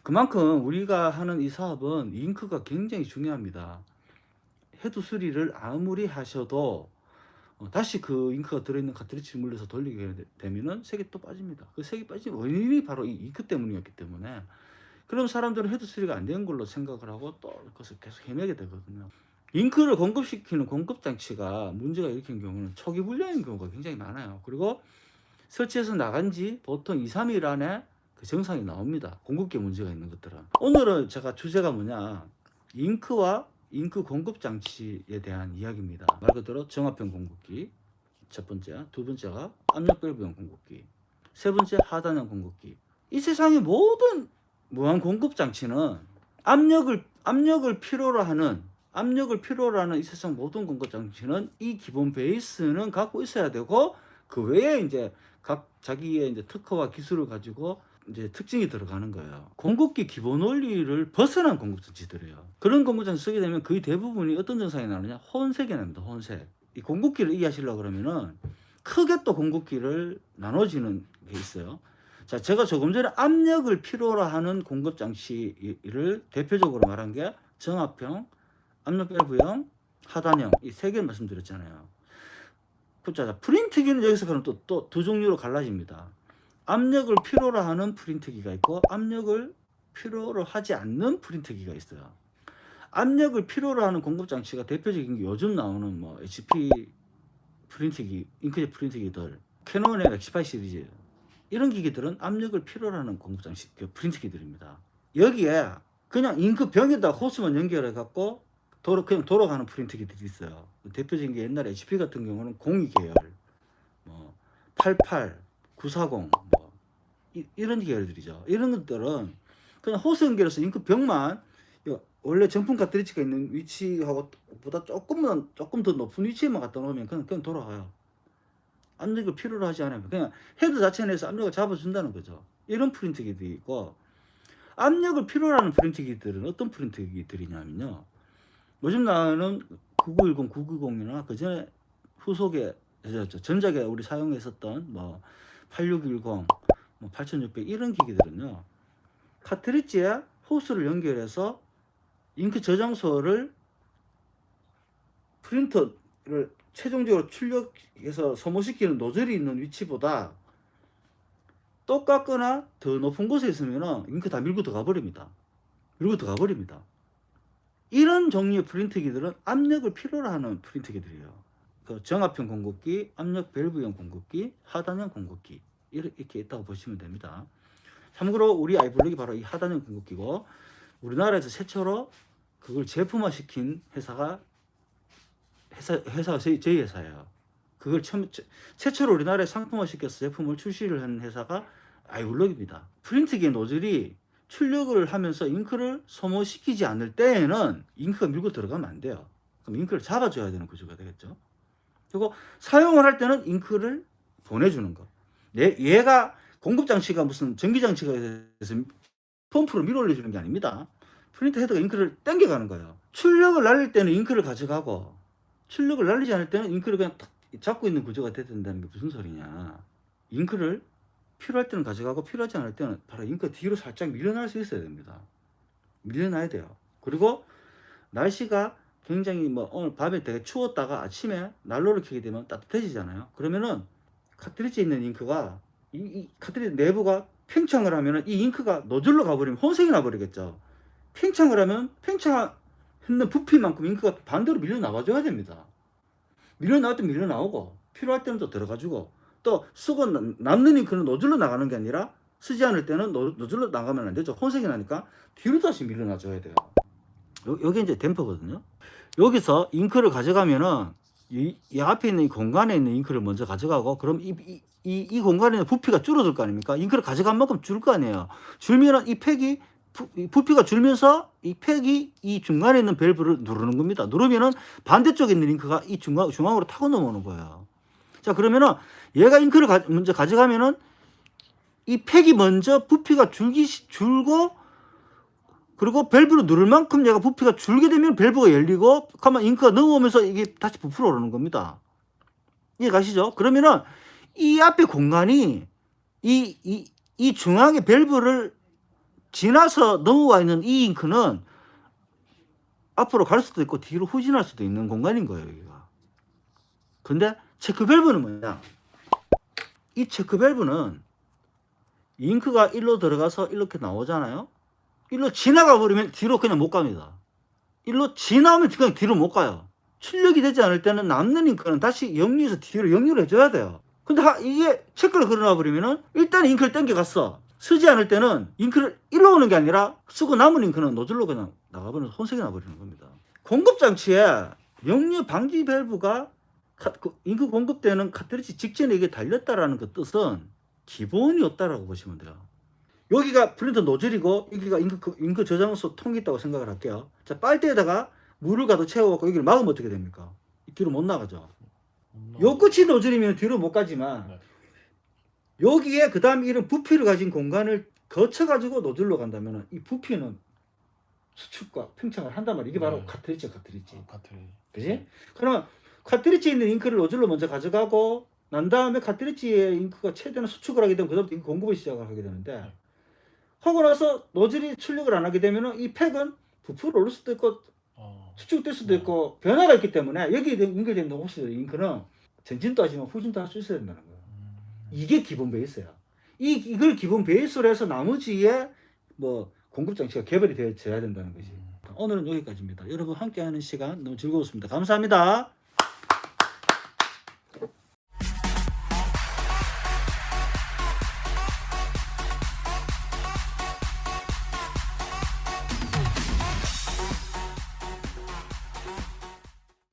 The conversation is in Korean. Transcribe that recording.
그만큼 우리가 하는 이 사업은 잉크가 굉장히 중요합니다. 해도 수리를 아무리 하셔도 다시 그 잉크가 들어있는 카트리지를 물려서 돌리게 되면은 색이 또 빠집니다. 그 색이 빠진 원인이 바로 이 잉크 때문이었기 때문에, 그럼 사람들은 해도 수리가 안 된 걸로 생각을 하고 또 그것을 계속 헤매게 되거든요. 잉크를 공급시키는 공급 장치가 문제가 일으킨 경우는 초기 불량인 경우가 굉장히 많아요. 그리고 설치해서 나간 지 보통 2-3일 안에 그 정상이 나옵니다. 공급기에 문제가 있는 것들은. 오늘은 제가 주제가 뭐냐, 잉크와 잉크 공급 장치에 대한 이야기입니다. 말 그대로 정압형 공급기, 첫 번째. 두 번째가 압력 밸브형 공급기, 세 번째 하단형 공급기. 이 세상의 모든 무한 공급 장치는 압력을 필요로 하는 이 세상 모든 공급 장치는 이 기본 베이스는 갖고 있어야 되고, 그 외에 이제 각 자기의 이제 특허와 기술을 가지고 이제 특징이 들어가는 거예요. 공급기 기본 원리를 벗어난 공급 장치들이에요. 그런 공급 장치 쓰게 되면 거의 대부분이 어떤 증상이 나느냐, 혼색이 납니다. 혼색. 이 공급기를 이해하시려고 그러면은 크게 또 공급기를 나눠지는 게 있어요. 자, 제가 조금 전에 압력을 필요로 하는 공급 장치를 대표적으로 말한 게 정압형, 압력 밸브형, 하단형, 이 세 개를 말씀드렸잖아요. 자, 프린트기는 여기서 그럼 또 두 종류로 갈라집니다. 압력을 필요로 하는 프린트기가 있고, 압력을 필요로 하지 않는 프린트기가 있어요. 압력을 필요로 하는 공급 장치가 대표적인 게 요즘 나오는 뭐 HP 프린트기, 잉크젯 프린트기들, 캐논의 렉시파이 시리즈, 이런 기기들은 압력을 필요로 하는 공급 장치, 그 프린트기들입니다. 여기에 그냥 잉크 병에다 호스만 연결해 갖고 그냥 돌아가는 프린트기들이 있어요. 대표적인 게 옛날에 HP 같은 경우는 02 계열, 뭐 88, 940, 뭐 이런 계열들이죠. 이런 것들은 그냥 호스 연결해서 잉크 병만 원래 정품 카트리지가 있는 위치하고 보다 조금 더 높은 위치에만 갖다 놓으면 그냥 돌아가요. 압력을 필요로 하지 않으면 그냥 헤드 자체 내에서 압력을 잡아준다는 거죠. 이런 프린트기들이 있고, 압력을 필요로 하는 프린트기들은 어떤 프린트기들이냐면요, 요즘 나오는 9910, 990이나 그 전에 후속에 전작에 우리 사용했었던 뭐 8610, 뭐 8600 이런 기기들은요, 카트리지에 호스를 연결해서 잉크 저장소를 프린터를 최종적으로 출력해서 소모시키는 노즐이 있는 위치보다 똑같거나 더 높은 곳에 있으면 잉크 다 밀고 들어가 버립니다. 이런 종류의 프린트기들은 압력을 필요로 하는 프린트기들이에요. 그 정압형 공급기, 압력 밸브형 공급기, 하단형 공급기, 이렇게 있다고 보시면 됩니다. 참고로 우리 아이블록이 바로 이 하단형 공급기고, 우리나라에서 최초로 그걸 제품화시킨 회사가 저희 회사예요. 그걸 최초로 우리나라에 상품화시켜서 제품을 출시를 한 회사가 아이블록입니다. 프린트기의 노즐이 출력을 하면서 잉크를 소모시키지 않을 때에는 잉크가 밀고 들어가면 안 돼요. 그럼 잉크를 잡아줘야 되는 구조가 되겠죠. 그리고 사용을 할 때는 잉크를 보내주는 거. 얘가 공급장치가 무슨 전기장치가 돼서 펌프로 밀어 올려주는 게 아닙니다. 프린터 헤드가 잉크를 당겨가는 거예요. 출력을 날릴 때는 잉크를 가져가고, 출력을 날리지 않을 때는 잉크를 그냥 탁 잡고 있는 구조가 돼야 된다는 게 무슨 소리냐. 잉크를 필요할 때는 가져가고, 필요하지 않을 때는 바로 잉크 뒤로 살짝 밀려날 수 있어야 됩니다. 밀려나야 돼요. 그리고 날씨가 굉장히 뭐 오늘 밤에 되게 추웠다가 아침에 난로를 켜게 되면 따뜻해지잖아요. 그러면은 카트리지에 있는 잉크가 이 카트리지 내부가 팽창을 하면은 이 잉크가 노즐로 가버리면 혼색이 나버리겠죠. 팽창을 하면 팽창했는 부피만큼 잉크가 반대로 밀려 나와줘야 됩니다. 밀려 나올 때 밀려 나오고, 필요할 때는 또 들어가주고, 또 쓰고 남는 잉크는 노즐로 나가는 게 아니라 쓰지 않을 때는 노즐로 나가면 안 되죠. 혼색이 나니까 뒤로 다시 밀려 놔줘야 돼요. 여기 이제 댐퍼거든요. 여기서 잉크를 가져가면은 이 앞에 있는 이 공간에 있는 잉크를 먼저 가져가고, 그럼 이 공간에 있는 부피가 줄어들 거 아닙니까? 잉크를 가져간 만큼 줄 거 아니에요. 줄면은 이 팩이 부피가 줄면서 이 팩이 이 중간에 있는 밸브를 누르는 겁니다. 누르면은 반대쪽에 있는 잉크가 이 중앙으로 타고 넘어오는 거예요. 자, 그러면은 얘가 잉크를 먼저 가져가면은 이 팩이 먼저 부피가 줄고, 그리고 밸브를 누를 만큼 얘가 부피가 줄게 되면 밸브가 열리고, 가만 잉크가 넘어오면서 이게 다시 부풀어 오르는 겁니다. 이해 가시죠? 그러면은 이 앞에 공간이 이 중앙에 밸브를 지나서 넘어와 있는 이 잉크는 앞으로 갈 수도 있고 뒤로 후진할 수도 있는 공간인 거예요, 여기가. 근데 체크 밸브는 뭐냐? 이 체크 밸브는 잉크가 일로 들어가서 이렇게 나오잖아요. 일로 지나가 버리면 뒤로 그냥 못 갑니다. 일로 지나오면 그냥 뒤로 못 가요. 출력이 되지 않을 때는 남는 잉크는 다시 역류해서 뒤로 역류를 해줘야 돼요. 근데 이게 체크를 걸어놔 버리면은 일단 잉크를 땡겨갔어. 쓰지 않을 때는 잉크를 일로 오는 게 아니라 쓰고 남은 잉크는 노즐로 그냥 나가버리면 혼색이 나버리는 겁니다. 공급 장치에 역류 방지 밸브가 잉크 공급되는 카트리지 직전에 이게 달렸다라는 그 뜻은 기본이 없다라고 보시면 돼요. 여기가 프린터 노즐이고 여기가 잉크 저장소 통이 있다고 생각을 할게요. 자, 빨대에다가 물을 가득 채워갖고 여기를 막으면 어떻게 됩니까? 뒤로 못 나가죠. 요 끝이 노즐이면 뒤로 못 가지만 네. 여기에 그 다음에 이런 부피를 가진 공간을 거쳐가지고 노즐로 간다면 이 부피는 수축과 팽창을 한단 말이에요. 이게 바로 네. 카트리지. 카트리지. 그지? 그러면 카트리지에 있는 잉크를 노즐로 먼저 가져가고 난 다음에 카트리지의 잉크가 최대한 수축을 하게 되면 그다음부터 잉크 공급을 시작을 하게 되는데 네. 하고 나서 노즐이 출력을 안 하게 되면 이 팩은 부풀어 오를 수도 있고 수축될 수도 있고 변화가 있기 때문에 여기에 연결된 호스 잉크는 전진도 하지만 후진도 할 수 있어야 된다는 거예요. 이게 기본 베이스야. 이걸 기본 베이스로 해서 나머지에 뭐 공급 장치가 개발이 되어야 된다는 거지. 오늘은 여기까지입니다. 여러분 함께하는 시간 너무 즐거웠습니다. 감사합니다.